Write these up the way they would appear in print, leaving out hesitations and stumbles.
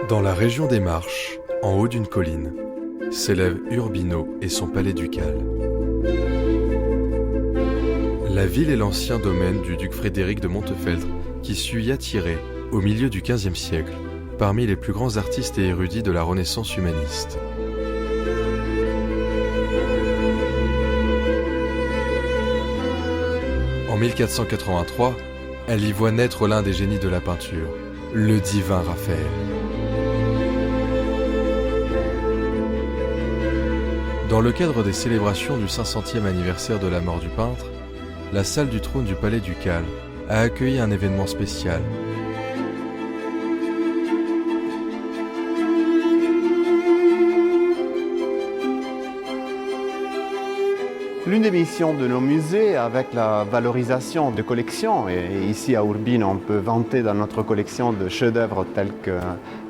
Dans la région des Marches, en haut d'une colline, s'élève Urbino et son palais ducal. La ville est l'ancien domaine du duc Frédéric de Montefeltro qui sut y attirer, au milieu du XVe siècle, parmi les plus grands artistes et érudits de la Renaissance humaniste. En 1483, elle y voit naître l'un des génies de la peinture, le divin Raphaël. Dans le cadre des célébrations du 500e anniversaire de la mort du peintre, la salle du trône du palais ducal a accueilli un événement spécial. L'une des missions de nos musées, avec la valorisation de collections, et ici à Urbino on peut vanter dans notre collection de chefs-d'œuvre tels que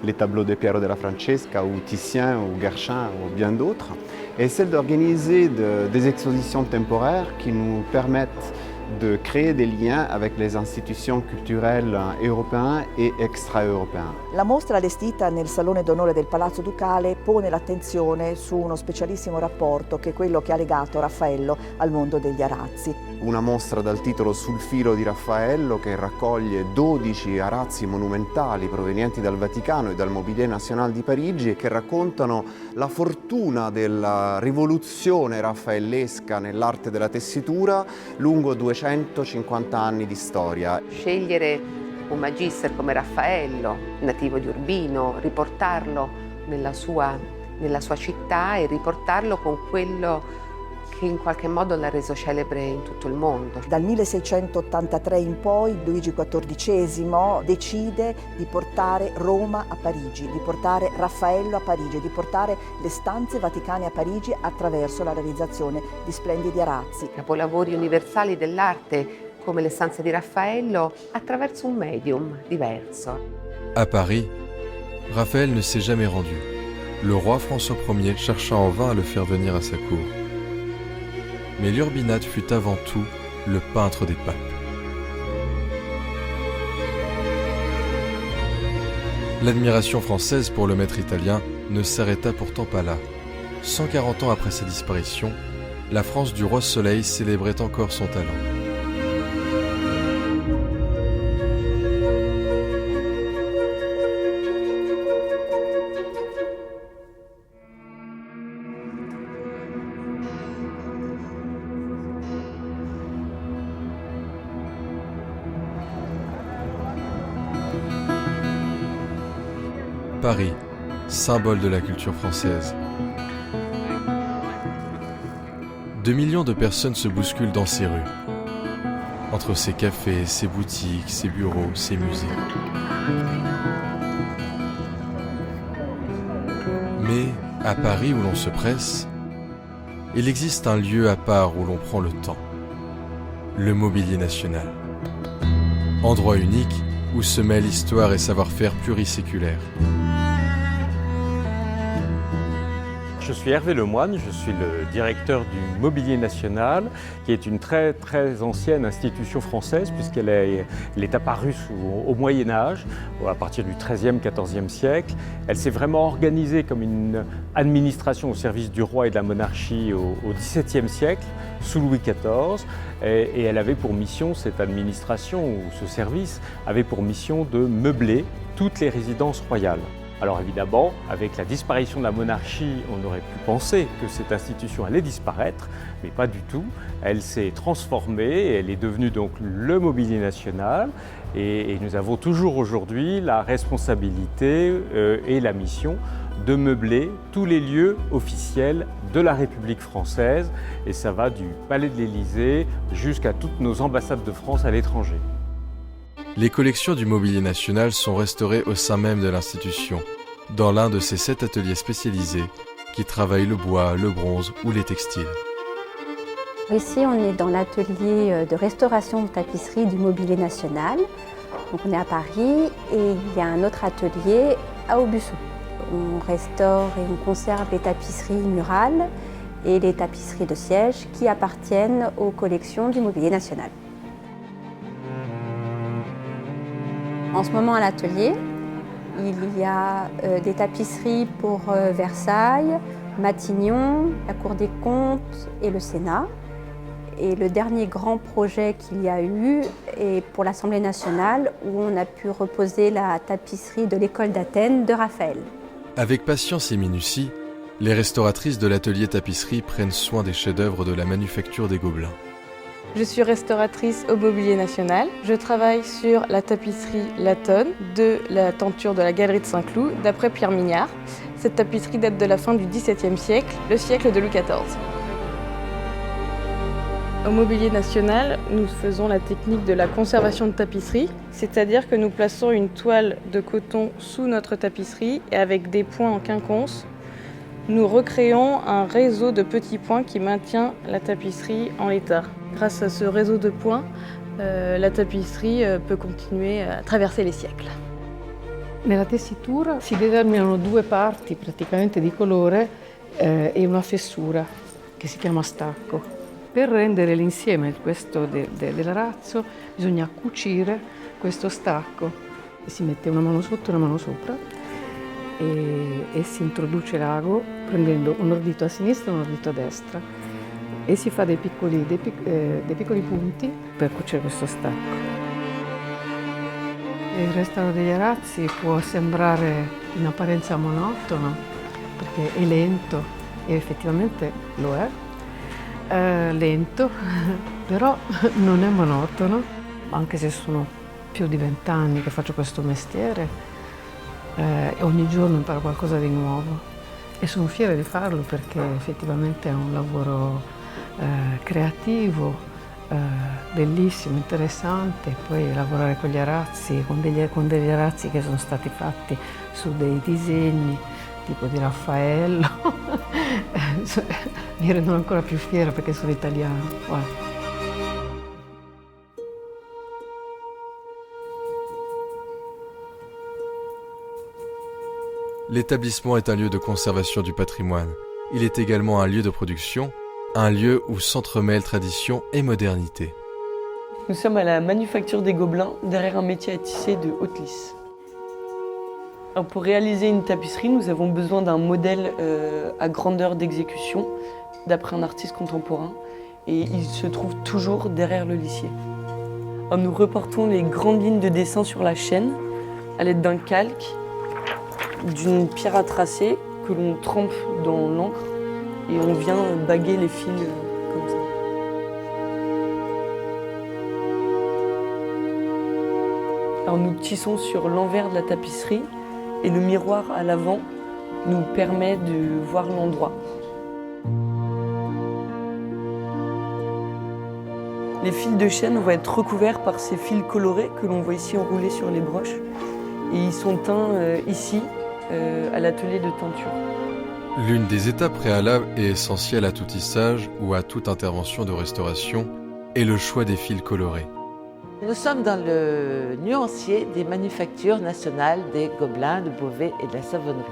les tableaux de Piero della Francesca ou Titien ou Guerchin ou bien d'autres, est celle d'organiser des expositions temporaires qui nous permettent de créer des liens avec les institutions culturelles européenne e extraeuropéenne. La mostra allestita nel Salone d'Onore del Palazzo Ducale pone l'attenzione su uno specialissimo rapporto che è quello che ha legato Raffaello al mondo degli arazzi. Una mostra dal titolo Sul filo di Raffaello che raccoglie 12 arazzi monumentali provenienti dal Vaticano e dal Mobilier National di Parigi che raccontano la fortuna della rivoluzione raffaellesca nell'arte della tessitura lungo 250 anni di storia. Scegliere un magister come Raffaello, nativo di Urbino, riportarlo nella sua città e riportarlo con quello che in qualche modo l'ha reso celebre in tutto il mondo. Dal 1683 in poi Luigi XIV decide di portare Roma a Parigi, di portare Raffaello a Parigi, di portare le stanze vaticane a Parigi attraverso la realizzazione di splendidi arazzi. Capolavori universali dell'arte come le stanze di Raffaello attraverso un medium diverso. À Paris, Raphaël ne s'est jamais rendu. Le roi François Ier chercha en vain à le faire venir à sa cour. Mais l'Urbinate fut avant tout le peintre des papes. L'admiration française pour le maître italien ne s'arrêta pourtant pas là. 140 ans après sa disparition, la France du roi Soleil célébrait encore son talent. Paris, symbole de la culture française. 2 millions de personnes se bousculent dans ces rues, entre ces cafés, ces boutiques, ces bureaux, ces musées. Mais à Paris où l'on se presse, il existe un lieu à part où l'on prend le temps, le Mobilier National. Endroit unique où se mêlent histoire et savoir-faire pluriséculaire. Je suis Hervé Lemoine, je suis le directeur du Mobilier National, qui est une très ancienne institution française puisqu'elle est apparue au Moyen-Âge, à partir du XIIIe, XIVe siècle. Elle s'est vraiment organisée comme une administration au service du roi et de la monarchie au XVIIe siècle, sous Louis XIV. Et elle avait pour mission, cette administration ou ce service, avait pour mission de meubler toutes les résidences royales. Alors évidemment, avec la disparition de la monarchie, on aurait pu penser que cette institution allait disparaître, mais pas du tout. Elle s'est transformée et elle est devenue donc le Mobilier National. Et nous avons toujours aujourd'hui la responsabilité et la mission de meubler tous les lieux officiels de la République française. Et ça va du Palais de l'Élysée jusqu'à toutes nos ambassades de France à l'étranger. Les collections du Mobilier National sont restaurées au sein même de l'institution, dans l'un de ses 7 ateliers spécialisés qui travaillent le bois, le bronze ou les textiles. Ici, on est dans l'atelier de restauration de tapisserie du Mobilier National. Donc, on est à Paris et il y a un autre atelier à Aubusson. On restaure et on conserve les tapisseries murales et les tapisseries de siège qui appartiennent aux collections du Mobilier National. En ce moment à l'atelier, il y a des tapisseries pour Versailles, Matignon, la Cour des comptes et le Sénat. Et le dernier grand projet qu'il y a eu est pour l'Assemblée nationale où on a pu reposer la tapisserie de l'école d'Athènes de Raphaël. Avec patience et minutie, les restauratrices de l'atelier tapisserie prennent soin des chefs-d'œuvre de la manufacture des Gobelins. Je suis restauratrice au Mobilier National. Je travaille sur la tapisserie Latonne de la tenture de la Galerie de Saint-Cloud, d'après Pierre Mignard. Cette tapisserie date de la fin du XVIIe siècle, le siècle de Louis XIV. Au Mobilier National, nous faisons la technique de la conservation de tapisserie, c'est-à-dire que nous plaçons une toile de coton sous notre tapisserie et avec des points en quinconce, nous recréons un réseau de petits points qui maintient la tapisserie en l'état. Grâce à ce réseau de points, la tapisserie peut continuer à traverser les siècles. Nella tessitura si determinano due parti praticamente di colore e una fessura che si chiama stacco. Per rendere l'insieme dell'arazzo bisogna cucire questo stacco. Si mette una mano sotto e una mano sopra e si introduce l'ago prendendo un ordito a sinistra e un ordito a destra e si fa dei piccoli punti per cucire questo stacco. Il restauro degli arazzi può sembrare in apparenza monotono perché è lento e effettivamente lo è. Lento, però non è monotono, anche se sono più di 20 anni che faccio questo mestiere, ogni giorno imparo qualcosa di nuovo e sono fiera di farlo perché effettivamente è un lavoro creativo, bellissimo, interessante. Poi lavorare con gli arazzi, con degli arazzi che sono stati fatti su dei disegni tipo di Raffaello, mi rendono ancora più fiera perché sono italiana. Guarda. L'établissement est un lieu de conservation du patrimoine. Il est également un lieu de production, un lieu où s'entremêlent tradition et modernité. Nous sommes à la manufacture des Gobelins, derrière un métier à tisser de haute lisse. Alors pour réaliser une tapisserie, nous avons besoin d'un modèle à grandeur d'exécution, d'après un artiste contemporain, et il se trouve toujours derrière le lissier. Alors nous reportons les grandes lignes de dessin sur la chaîne à l'aide d'un calque, d'une pierre à tracer que l'on trempe dans l'encre et on vient baguer les fils comme ça. Alors nous tissons sur l'envers de la tapisserie et le miroir à l'avant nous permet de voir l'endroit. Les fils de chaîne vont être recouverts par ces fils colorés que l'on voit ici enroulés sur les broches. Et ils sont teints ici, à l'atelier de teinture. L'une des étapes préalables et essentielles à tout tissage ou à toute intervention de restauration est le choix des fils colorés. Nous sommes dans le nuancier des manufactures nationales des Gobelins, de Beauvais et de la Savonnerie.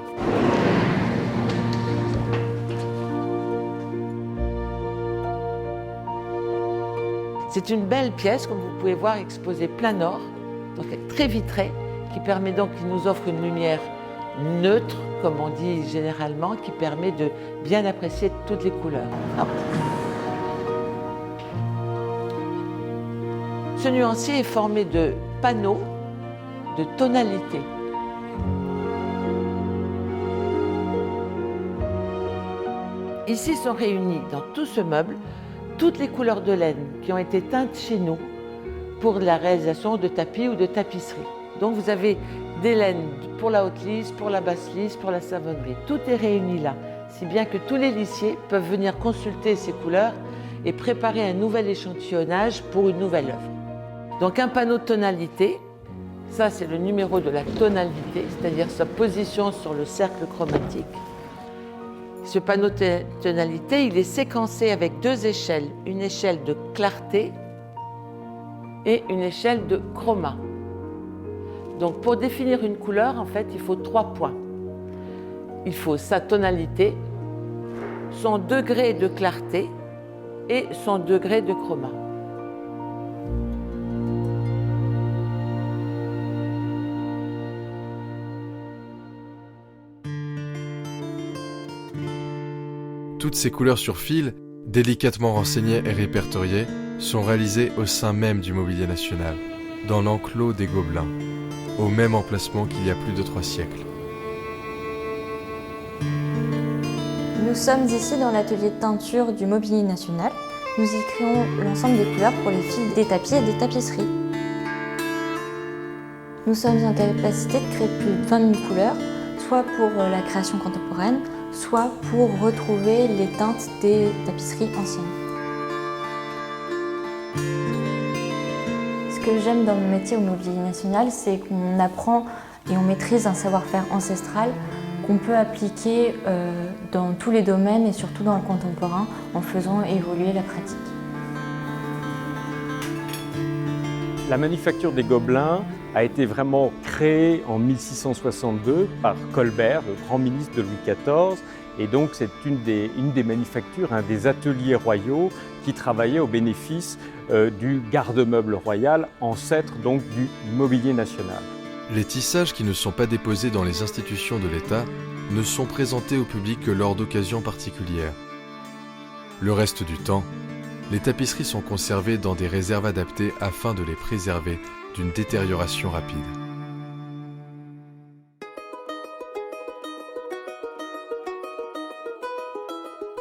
C'est une belle pièce, comme vous pouvez voir, exposée plein nord, donc très vitrée, qui permet donc, qui nous offre une lumière neutre, comme on dit généralement, qui permet de bien apprécier toutes les couleurs. Ce nuancier est formé de panneaux de tonalités. Ici sont réunies dans tout ce meuble toutes les couleurs de laine qui ont été teintes chez nous pour la réalisation de tapis ou de tapisseries. Donc vous avez des laines pour la haute lisse, pour la basse lisse, pour la savonnerie. Tout est réuni là, si bien que tous les lissiers peuvent venir consulter ces couleurs et préparer un nouvel échantillonnage pour une nouvelle œuvre. Donc un panneau de tonalité, ça c'est le numéro de la tonalité, c'est-à-dire sa position sur le cercle chromatique. Ce panneau de tonalité, il est séquencé avec deux échelles, une échelle de clarté et une échelle de chroma. Donc pour définir une couleur, en fait, il faut 3 points. Il faut sa tonalité, son degré de clarté et son degré de chroma. Toutes ces couleurs sur fil, délicatement renseignées et répertoriées, sont réalisées au sein même du Mobilier national, dans l'enclos des Gobelins, au même emplacement qu'il y a plus de 3 siècles. Nous sommes ici dans l'atelier de teinture du Mobilier national. Nous y créons l'ensemble des couleurs pour les fils des tapis et des tapisseries. Nous sommes en capacité de créer plus de 20 000 couleurs, soit pour la création contemporaine, soit pour retrouver les teintes des tapisseries anciennes. Ce que j'aime dans mon métier au Mobilier national, c'est qu'on apprend et on maîtrise un savoir-faire ancestral qu'on peut appliquer dans tous les domaines et surtout dans le contemporain en faisant évoluer la pratique. La manufacture des Gobelins a été vraiment créée en 1662 par Colbert, le grand ministre de Louis XIV. Et donc c'est une des manufactures, un des ateliers royaux qui travaillait au bénéfice du garde-meuble royal, ancêtre donc du Mobilier national. Les tissages qui ne sont pas déposés dans les institutions de l'État ne sont présentés au public que lors d'occasions particulières. Le reste du temps, les tapisseries sont conservées dans des réserves adaptées afin de les préserver d'une détérioration rapide.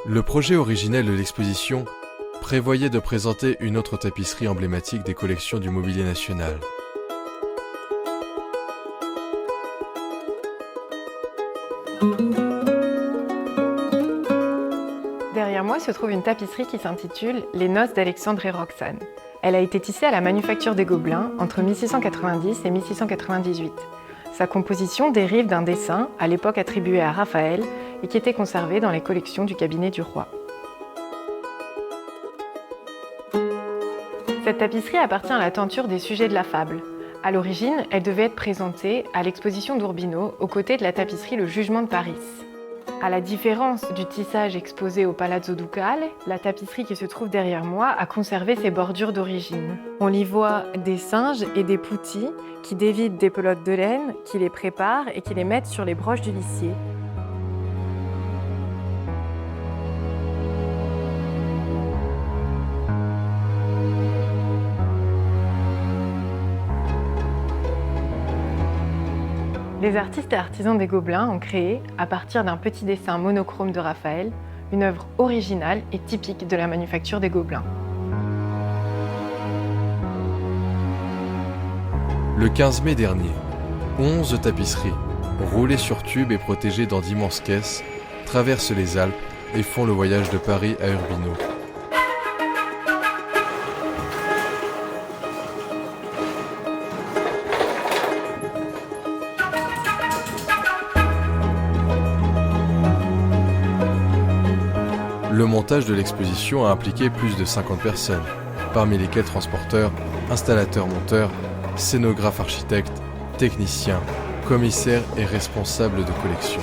Le projet originel de l'exposition prévoyait de présenter une autre tapisserie emblématique des collections du Mobilier national. Derrière moi se trouve une tapisserie qui s'intitule « Les noces d'Alexandre et Roxane ». Elle a été tissée à la manufacture des Gobelins entre 1690 et 1698. Sa composition dérive d'un dessin, à l'époque attribué à Raphaël, et qui était conservé dans les collections du cabinet du roi. Cette tapisserie appartient à la tenture des sujets de la fable. À l'origine, elle devait être présentée à l'exposition d'Urbino, aux côtés de la tapisserie Le Jugement de Paris. À la différence du tissage exposé au Palazzo Ducale, la tapisserie qui se trouve derrière moi a conservé ses bordures d'origine. On y voit des singes et des poutis qui dévident des pelotes de laine, qui les préparent et qui les mettent sur les broches du lissier. Les artistes et artisans des Gobelins ont créé, à partir d'un petit dessin monochrome de Raphaël, une œuvre originale et typique de la manufacture des Gobelins. Le 15 mai dernier, 11 tapisseries, roulées sur tube et protégées dans d'immenses caisses, traversent les Alpes et font le voyage de Paris à Urbino. Le montage de l'exposition a impliqué plus de 50 personnes, parmi lesquelles transporteurs, installateurs-monteurs, scénographes architectes, techniciens, commissaires et responsables de collection.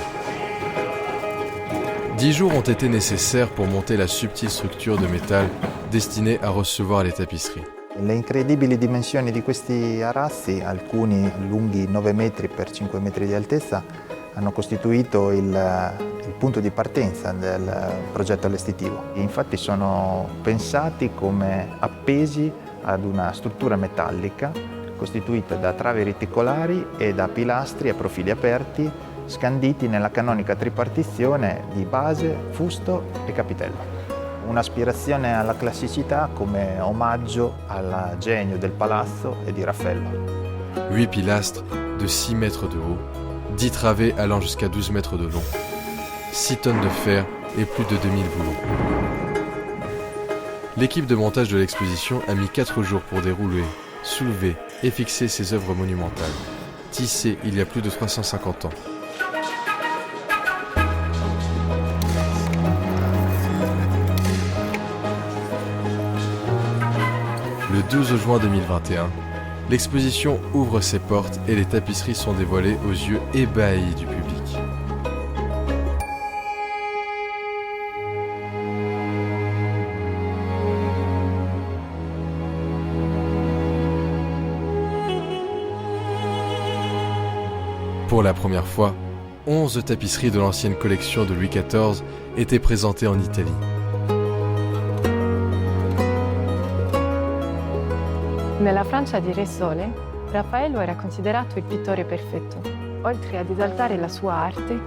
10 jours ont été nécessaires pour monter la subtile structure de métal destinée à recevoir les tapisseries. Le incredibili dimensioni di questi arassi, alcuni lunghi 9 metri per 5 metri di altezza, hanno costituito il punto di partenza del progetto allestitivo. Infatti sono pensati come appesi ad una struttura metallica costituita da travi reticolari e da pilastri a profili aperti scanditi nella canonica tripartizione di base, fusto e capitello. Un'aspirazione alla classicità come omaggio al genio del palazzo e di Raffaello. 8 pilastres de 6 mètres de haut, 10 travées allant jusqu'à 12 mètres de long, 6 tonnes de fer et plus de 2000 boulons. L'équipe de montage de l'exposition a mis 4 jours pour dérouler, soulever et fixer ces œuvres monumentales, tissées il y a plus de 350 ans. Le 12 juin 2021, l'exposition ouvre ses portes et les tapisseries sont dévoilées aux yeux ébahis du public. Pour la première fois, 11 tapisseries de l'ancienne collection de Louis XIV étaient présentées en Italie. Nella Francia di Re Sole, Raffaello era considerato il pittore perfetto. Oltre ad esaltare la sua arte,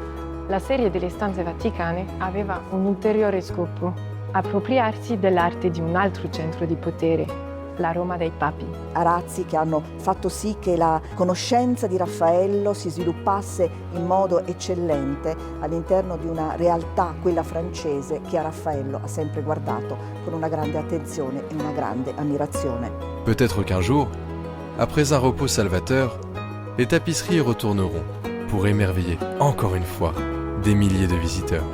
la serie delle stanze vaticane aveva un ulteriore scopo: appropriarsi dell'arte di un altro centro di potere, la Roma dei Papi. Arazzi che hanno fatto sì che la conoscenza di Raffaello si sviluppasse in modo eccellente all'interno di una realtà, quella francese, che a Raffaello ha sempre guardato con una grande attenzione e una grande ammirazione. Peut-être qu'un jour, après un repos salvateur, les tapisseries y retourneront pour émerveiller encore une fois des milliers de visiteurs.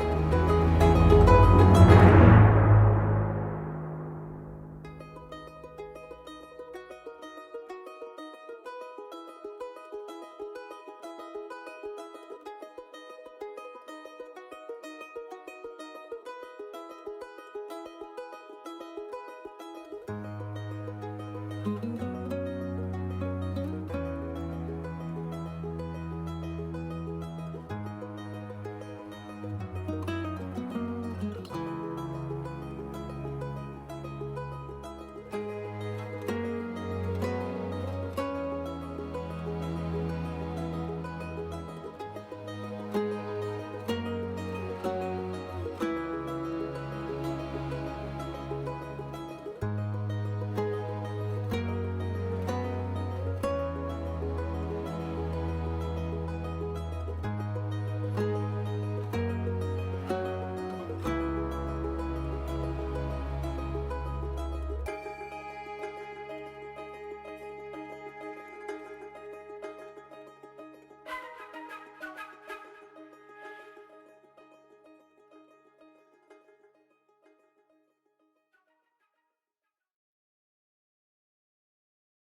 Thank you.